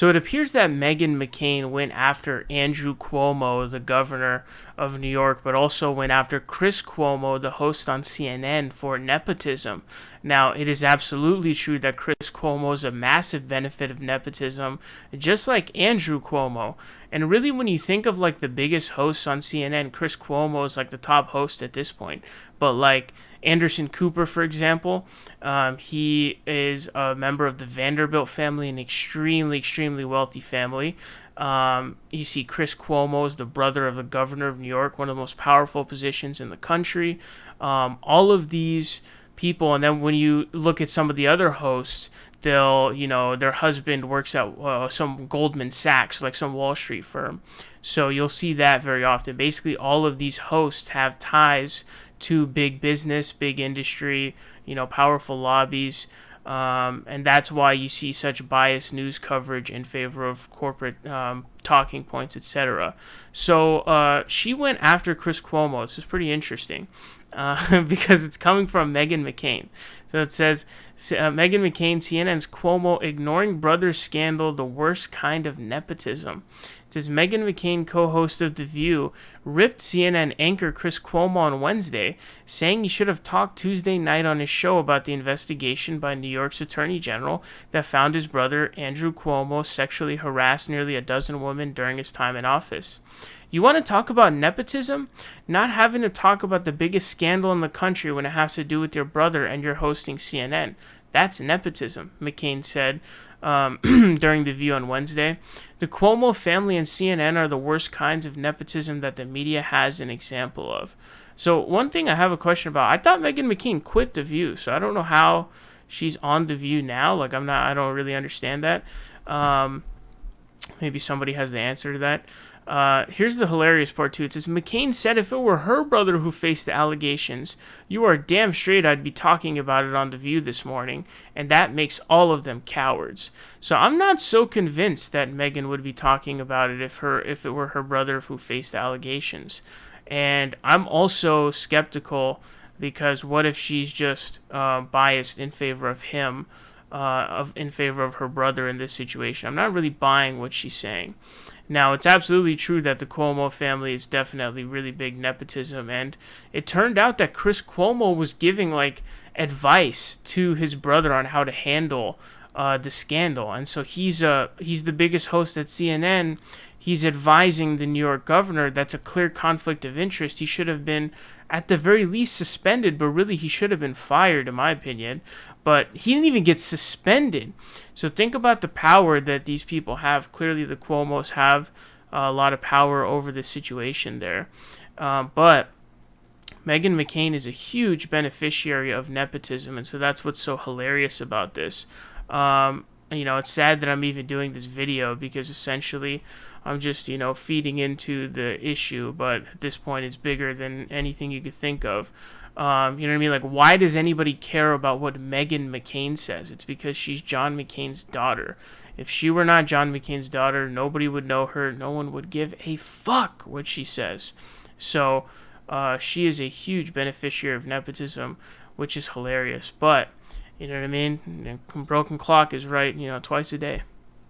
So it appears that Meghan McCain went after Andrew Cuomo, the governor of New York, but also went after Chris Cuomo, the host on CNN, for nepotism. Now, it is absolutely true that Chris Cuomo is a massive benefit of nepotism, just like Andrew Cuomo. And really, when you think of like the biggest hosts on CNN, Chris Cuomo is like the top host at this point. But like Anderson Cooper, for example, he is a member of the Vanderbilt family, an extremely wealthy family. You see Chris Cuomo is the brother of the governor of New York, one of the most powerful positions in the country. All of these people, and then when you look at some of the other hosts, their husband works at some Goldman Sachs, like some Wall Street firm. So you'll see that very often. Basically, all of these hosts have ties to big business, big industry, powerful lobbies. And that's why you see such biased news coverage in favor of corporate talking points, etc. So she went after Chris Cuomo. This is pretty interesting because it's coming from Meghan McCain. So it says, Meghan McCain, CNN's Cuomo ignoring brother scandal, the worst kind of nepotism. It says Meghan McCain, co-host of The View, ripped CNN anchor Chris Cuomo on Wednesday, saying he should have talked Tuesday night on his show about the investigation by New York's Attorney General that found his brother Andrew Cuomo sexually harassed nearly a dozen women during his time in office. You want to talk about nepotism? Not having to talk about the biggest scandal in the country when it has to do with your brother and you're hosting CNN. That's nepotism, McCain said during The View on Wednesday. The Cuomo family and CNN are the worst kinds of nepotism that the media has an example of. So one thing I have a question about, I thought Meghan McCain quit The View, so I don't know how she's on The View now. Like I don't really understand that. Maybe somebody has the answer to that. Here's the hilarious part too. It says, McCain said if it were her brother who faced the allegations, you are damn straight I'd be talking about it on The View this morning, and that makes all of them cowards. So I'm not so convinced that Meghan would be talking about it if it were her brother who faced the allegations. And I'm also skeptical because what if she's just biased in favor of him, in favor of her brother in this situation? I'm not really buying what she's saying. Now, it's absolutely true that the Cuomo family is definitely really big nepotism, and it turned out that Chris Cuomo was giving like advice to his brother on how to handle the scandal, and so he's the biggest host at CNN. He's advising the New York governor. That's a clear conflict of interest. He should have been, at the very least, suspended, but really he should have been fired, in my opinion. But he didn't even get suspended. So think about the power that these people have. Clearly, the Cuomos have a lot of power over the situation there. But Meghan McCain is a huge beneficiary of nepotism, and so that's what's so hilarious about this. It's sad that I'm even doing this video because essentially I'm just, feeding into the issue, but at this point it's bigger than anything you could think of. You know what I mean? Like, why does anybody care about what Meghan McCain says? It's because she's John McCain's daughter. If she were not John McCain's daughter, nobody would know her. No one would give a fuck what she says. So she is a huge beneficiary of nepotism, which is hilarious. But, you know what I mean? Broken clock is right, twice a day.